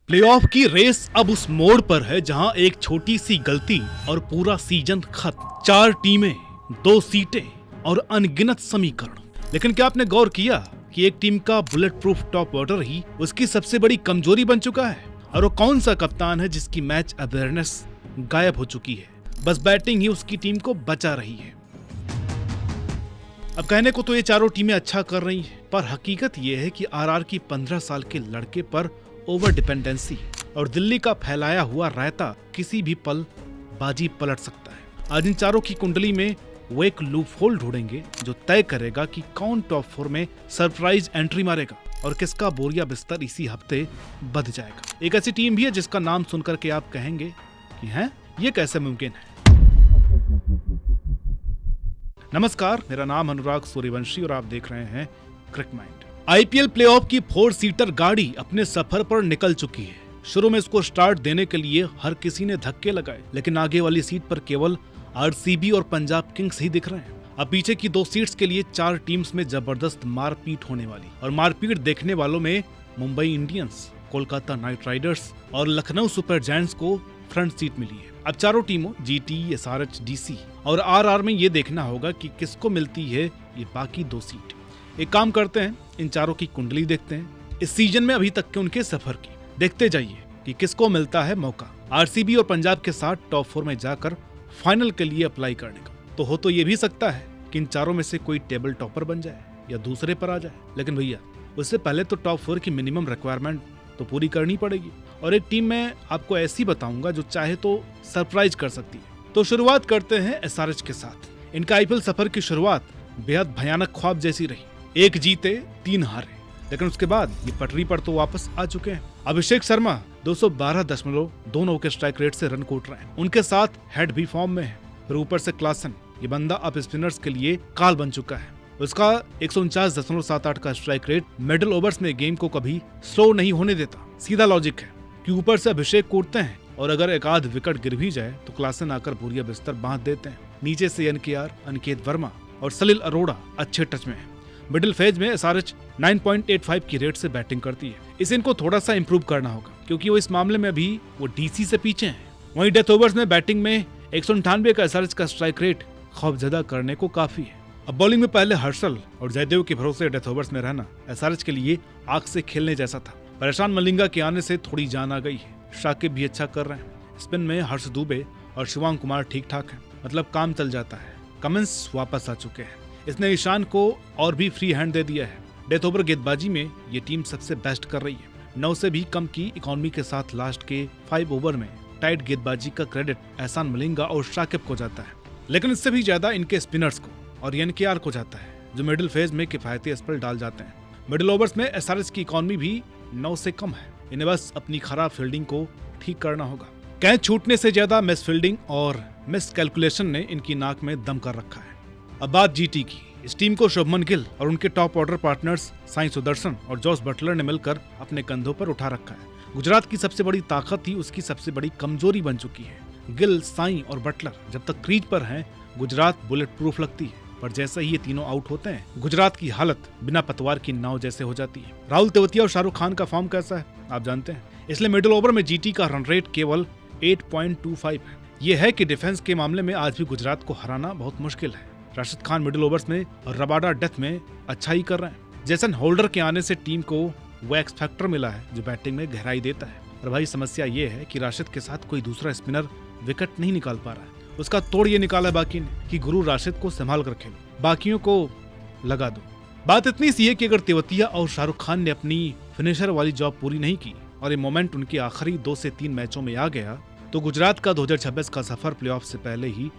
Playoff की race अब उस मोड़ पर है जहां एक छोटी सी गलती और पूरा सीजन खत्म। 4 टीमें, 2 सीटें और अनगिनत समीकरण। लेकिन क्या आपने गौर किया कि एक टीम का बुलेट प्रूफ टॉप ऑर्डर ही उसकी सबसे बड़ी कमजोरी बन चुका है? और वो कौन सा कप्तान है जिसकी मैच अवेयरनेस गायब हो चुकी है? बस बैटिंग ही उसकी टीम को बचा रही है। अब कहने को तो ये चारों टीमें अच्छा कर रही हैं, पर हकीकत ये है कि आरआर की 15 साल के लड़के पर ओवर डिपेंडेंसी और दिल्ली का फैलाया हुआ रायता किसी भी पल बाजी पलट सकता है। आज इन चारों की कुंडली में वो एक लूप होल ढूंढेंगे जो तय करेगा कि कौन टॉप 4 में सरप्राइज एंट्री मारेगा और किसका बोरिया बिस्तर इसी हफ्ते बंध जाएगा। एक ऐसी टीम भी है जिसका नाम सुनकर के आप कहेंगे कि हैं, ये कैसे मुमकिन है। नमस्कार, मेरा नाम अनुराग सूर्यवंशी और आप देख रहे हैं क्रिक माइंड। आईपीएल प्लेऑफ की 4 सीटर गाड़ी अपने सफर पर निकल चुकी है। शुरू में इसको स्टार्ट देने के लिए हर किसी ने धक्के लगाए, लेकिन आगे वाली सीट पर केवल आरसीबी और पंजाब किंग्स ही दिख रहे हैं। अब पीछे की 2 सीट्स के लिए 4 टीम्स में जबरदस्त मारपीट होने वाली, और मारपीट देखने वालों में Mumbai Indians, Kolkata night Riders और लखनऊ सुपर जायंट्स को फ्रंट सीट मिली है। अब चारों टीमों जीटी, एसआरएच, डीसी और आरआर में ये देखना होगा कि किसको मिलती है ये बाकी 2 सीट। एक काम करते हैं, इन चारों की कुंडली देखते हैं, इस सीजन में अभी तक के उनके सफर की। देखते जाइए कि किसको मिलता है मौका आरसीबी और पंजाब के साथ टॉप 4 में जाकर फाइनल के लिए अप्लाई करने का। तो ये भी सकता है कि इन चारों में से कोई टेबल टॉपर बन जाए या दूसरे पर आ जाए। लेकिन भैया, उससे पहले तो टॉप 4 की मिनिमम रिक्वायरमेंट तो पूरी करनी पड़ेगी, और एक टीम मैं आपको ऐसी बताऊंगा जो चाहे तो सरप्राइज कर सकती है। तो शुरुआत करते हैं एसआरएच के साथ। इनका आईपीएल सफर की शुरुआत बेहद भयानक ख्वाब जैसी रही। 1 जीते 3 हारे, लेकिन उसके बाद ये पटरी पर तो वापस आ चुके हैं। अभिषेक शर्मा 212.2 के स्ट्राइक रेट से रन कूट रहे हैं। उनके साथ हेड भी फॉर्म में है। फिर ऊपर से क्लासन, ये बंदा अब स्पिनर्स के लिए काल बन चुका है। उसका 149.78 का स्ट्राइक रेट मिडिल ओवर्स में गेम को कभी स्लो नहीं होने देता। सीधा लॉजिक है कि ऊपर से अभिषेक कूटते हैं और अगर एक आध विकेट गिर भी जाए तो क्लासन आकर बोरिया बिस्तर बांध देते हैं। नीचे से एनकेआर, अनिकेत वर्मा और सलिल अरोड़ा अच्छे टच में है। मिडिल फेज में एसआरएच 9.85 की रेट से बैटिंग करती है। इसे इनको थोड़ा सा इंप्रूव करना होगा, क्योंकि वो इस मामले में भी वो डीसी से पीछे हैं। वहीं डेथ ओवर्स में बैटिंग में 198 का एसआरएच का स्ट्राइक रेट खौफजदा करने को काफी है। अब बॉलिंग में पहले हर्षल और जयदेव के भरोसे डेथ ओवर्स में रहना एसआरएच के लिए आग से खेलने जैसा था। परेशान मलिंगा के आने से थोड़ी जान आ गई है। शाकिब भी अच्छा कर रहे हैं। स्पिन में हर्ष दुबे और शिवांग कुमार ठीक ठाक है, मतलब काम चल जाता है। कमिंस वापस आ चुके हैं। इसने ईशान को और भी फ्री हैंड दे दिया है। डेथ ओवर गेंदबाजी में ये टीम सबसे बेस्ट कर रही है। 9 से भी कम की इकोनॉमी के साथ लास्ट के 5 ओवर में टाइट गेंदबाजी का क्रेडिट एहसान मलिंगा और शाकिब को जाता है, लेकिन इससे भी ज्यादा इनके स्पिनर्स को और एनकेआर को जाता है, जो मिडिल फेज में किफायती स्पेल डाल जाते हैं। मिडिल ओवर्स में एसआरएच की इकोनॉमी भी 9 से कम है। इन्हें बस अपनी खराब फील्डिंग को ठीक करना होगा। कैच छूटने से ज्यादा मिस फील्डिंग और मिस कैलकुलेशन ने इनकी नाक में दम कर रखा है। अब बात जीटी की। इस टीम को शुभमन गिल और उनके top order partners Sai Sudarshan और जॉस बटलर ने मिलकर अपने कंधों पर उठा रखा है। गुजरात की सबसे बड़ी ताकत ही उसकी सबसे बड़ी कमजोरी बन चुकी है। गिल, साई और बटलर जब तक क्रीज पर हैं, गुजरात बुलेट प्रूफ लगती है, पर जैसे ही ये तीनों आउट होते हैं, गुजरात की हालत बिना पतवार की नाव जैसे हो जाती है। राहुल तेवतिया और शाहरुख खान का फॉर्म कैसा है आप जानते हैं, इसलिए मिडिल ओवर में जीटी का रन रेट केवल 8.25 है। ये है कि डिफेंस के मामले में आज भी गुजरात को हराना बहुत मुश्किल है। राशिद खान मिडिल ओवर्स में और रबाडा डेथ में अच्छा ही कर रहे हैं। जेसन होल्डर के आने से टीम को वो एक्स फैक्टर मिला है जो बैटिंग में गहराई देता है। और भाई समस्या ये है कि राशिद के साथ कोई दूसरा स्पिनर विकेट नहीं निकाल पा रहा है। उसका तोड़ ये निकाला बाकी ने कि गुरु राशिद को संभाल कर खेलो, बाकियों को लगा दो। बात इतनी सी है कि अगर तेवतिया और शाहरुख खान ने अपनी फिनिशर वाली जॉब पूरी नहीं की और ये मोमेंट उनके आखिरी 2 से 3 मैचों में आ गया, तो गुजरात का 2026 का सफर प्लेऑफ से पहले ही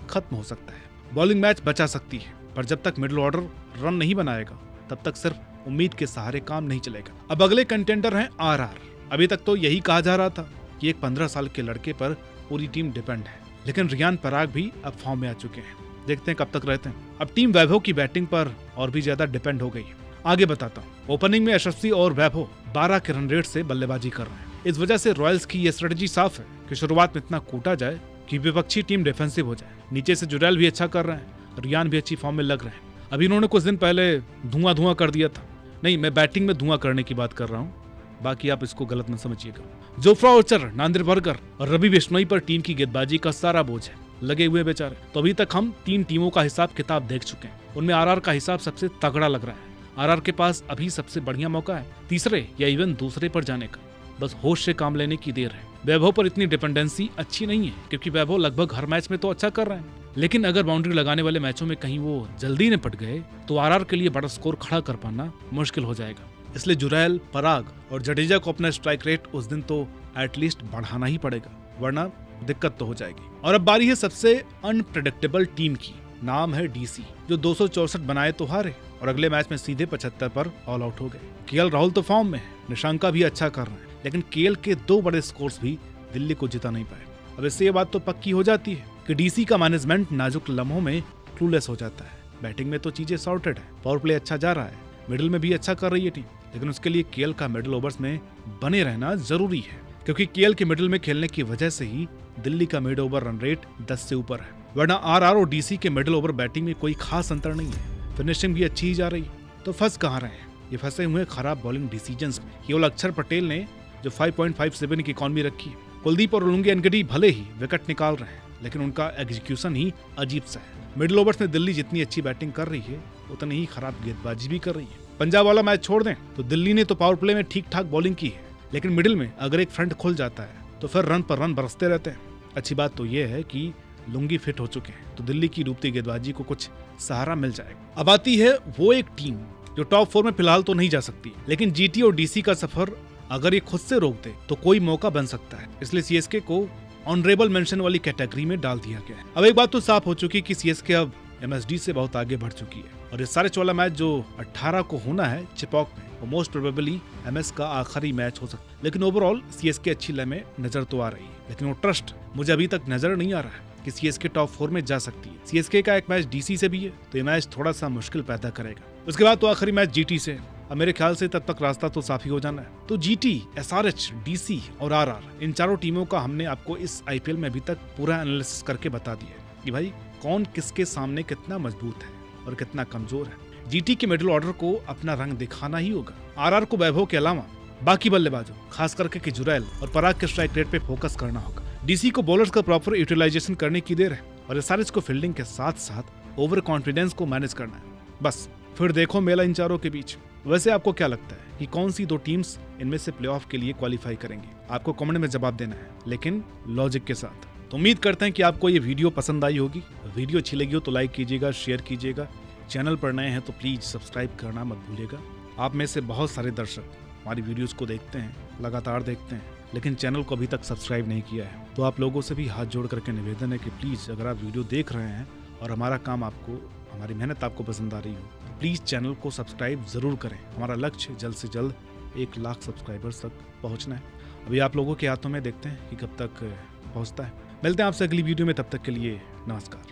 खत्म हो सकता है। बॉलिंग मैच बचा सकती है, पर जब तक मिडिल ऑर्डर रन नहीं बनाएगा तब तक सिर्फ उम्मीद के सहारे काम नहीं चलेगा। अब अगले कंटेंडर हैं आरआर। अभी तक तो यही कहा जा रहा था कि एक 15 साल के लड़के पर पूरी टीम डिपेंड है, लेकिन रियान पराग भी अब फॉर्म में आ चुके हैं। देखते हैं कब तक रहते हैं। अब टीम वैभव की बैटिंग पर और भी ज्यादा डिपेंड हो गई है। आगे बताता हूँ। ओपनिंग में यशस्वी और वैभव 12 के रन रेट से बल्लेबाजी कर रहे हैं। इस वजह से रॉयल्स की यह स्ट्रेटजी साफ है कि शुरुआत में इतना कूटा जाए कि विपक्षी टीम डिफेंसिव हो जाए। नीचे से जुरैल भी अच्छा कर रहे हैं, रियान भी अच्छी फॉर्म में लग रहे हैं। अभी इन्होंने कुछ दिन पहले धुआं कर दिया था। नहीं, मैं बैटिंग में धुआं करने की बात कर रहा हूँ। बाकी आप इसको गलत मत समझिएगा। जोफ्रा आर्चर, नांदिर बर्गर और रवि बिश्नोई पर टीम की गेंदबाजी का सारा बोझ है, लगे हुए बेचारे। तो अभी तक हम 3 टीमों का हिसाब किताब देख चुके हैं, उनमें आरआर का हिसाब सबसे तगड़ा लग रहा है। आरआर के पास अभी सबसे बढ़िया मौका है तीसरे या इवन दूसरे पर जाने का, बस होश से काम लेने की देर है। वैभव पर इतनी डिपेंडेंसी अच्छी नहीं है, क्योंकि वैभव लगभग हर मैच में तो अच्छा कर रहे हैं, लेकिन अगर बाउंड्री लगाने वाले मैचों में कहीं वो जल्दी न पट गए तो आरआर के लिए बड़ा स्कोर खड़ा कर पाना मुश्किल हो जाएगा। इसलिए जुरैल, पराग और जडेजा को अपना स्ट्राइक रेट उस दिन तो एटलीस्ट बढ़ाना ही पड़ेगा, वरना दिक्कत तो हो जाएगी। और अब बारी है सबसे अनप्रेडिक्टेबल टीम की, नाम है डीसी, जो 264 बनाए तो हारे और अगले मैच में सीधे 75 पर ऑल आउट हो गए। केएल राहुल तो फॉर्म में है, निशांका भी अच्छा कर रहे हैं, लेकिन केएल के 2 बड़े स्कोर्स भी दिल्ली को जिता नहीं पाए। अब इससे ये बात तो पक्की हो जाती है कि डीसी का मैनेजमेंट नाजुक लम्हों में क्लूलेस हो जाता है। बैटिंग में तो चीजें सॉर्टेड है, पावर प्ले अच्छा जा रहा है, मिडिल में भी अच्छा कर रही है टीम, लेकिन उसके लिए केएल का मिडिल ओवर्स में बने रहना जरूरी है, क्योंकि केएल के मिडिल में खेलने की वजह से ही दिल्ली का मिड ओवर रन रेट 10 से ऊपर है, वरना आरआर और डीसी के मिडिल ओवर बैटिंग में कोई खास अंतर नहीं है। फिनिशिंग भी अच्छी ही जा रही है। तो फंस कहाँ रहे हैं? ये फंसे हुए खराब बॉलिंग डिसीजंस में। केवल अक्षर पटेल ने जो 5.57 की इकॉनमी रखी है, कुलदीप और उलुंगी एनगडी भले ही विकेट निकाल रहे हैं, लेकिन उनका एग्जीक्यूशन ही अजीब सा है। मिडिल ओवर्स में दिल्ली जितनी अच्छी बैटिंग कर रही है, उतनी ही खराब गेंदबाजी भी कर रही है। पंजाब वाला मैच छोड़ दें तो दिल्ली ने तो पावर प्ले में ठीक ठाक बॉलिंग की है, लेकिन मिडिल में अगर एक फ्रंट खुल जाता है तो फिर रन पर रन बरसते रहते हैं। अच्छी बात तो यह है कि लुंगी फिट हो चुके हैं, तो दिल्ली की डूबती गेंदबाजी को कुछ सहारा मिल जाएगा। अब आती है वो एक टीम जो टॉप 4 में फिलहाल तो नहीं जा सकती, लेकिन जीटी और डीसी का सफर अगर ये खुद से रोक दे तो कोई मौका बन सकता है। इसलिए सीएसके को ऑनरेबल मेंशन वाली कैटेगरी में डाल दिया गया है। अब एक बात तो साफ हो चुकी है कि सीएसके अब एमएसडी से बहुत आगे बढ़ चुकी है, और ये सारे वाला मैच जो 18 को होना है चिपॉक में, वो मोस्ट प्रोबेबली एमएस का आखिरी मैच हो सकता है। लेकिन ओवरऑल सीएसके अच्छी लय में नजर तो आ रही है, लेकिन वो ट्रस्ट मुझे अभी तक नजर नहीं आ रहा है कि सीएसके टॉप 4 में जा सकती है। सीएसके का एक मैच डीसी से भी है, तो ये मैच थोड़ा सा मुश्किल पैदा करेगा। उसके बाद तो आखिरी मैच जीटी से। अब मेरे ख्याल से तब तक रास्ता तो साफ ही हो जाना है। तो जीटी, एसआरएच, डीसी और आरआर, इन चारों टीमों का हमने आपको इस आईपीएल में अभी तक पूरा एनालिसिस करके बता दिया है कि भाई कौन किसके सामने कितना मजबूत है और कितना कमजोर है। जीटी के मिडिल ऑर्डर को अपना रंग दिखाना ही होगा। आरआर को वैभव के अलावा बाकी बल्लेबाजों, खास करके जुरैल और पराग के स्ट्राइक रेट पे फोकस करना होगा। डीसी को बॉलर्स का प्रॉपर यूटिलाइजेशन करने की देर है, और एसआरएच को फील्डिंग के साथ साथ ओवर कॉन्फिडेंस को मैनेज करना है। बस फिर देखो मेला इन चारों के बीच। वैसे आपको क्या लगता है कि कौन सी 2 टीम्स इनमें से प्लेऑफ के लिए क्वालिफाई करेंगी? आपको कमेंट में जवाब देना है, लेकिन लॉजिक के साथ। तो उम्मीद करते हैं कि आपको ये वीडियो पसंद आई होगी। वीडियो अच्छी लगी हो तो लाइक कीजिएगा, शेयर कीजिएगा। चैनल पर नए हैं तो प्लीज सब्सक्राइब करना मत भूलिएगा। आप में से बहुत सारे दर्शक हमारी वीडियोस को देखते हैं, लगातार देखते हैं, लेकिन चैनल को अभी तक सब्सक्राइब नहीं किया है। तो आप लोगों से भी हाथ जोड़ करके निवेदन है कि प्लीज अगर आप वीडियो देख रहे हैं और हमारा काम आपको, हमारी मेहनत आपको पसंद आ रही हो, प्लीज चैनल को सब्सक्राइब जरूर करें। हमारा लक्ष्य जल्द से जल्द 1 लाख सब्सक्राइबर्स तक पहुंचना है। अभी आप लोगों के हाथों में, देखते हैं कि कब तक पहुंचता है। मिलते हैं आपसे अगली वीडियो में, तब तक के लिए नमस्कार।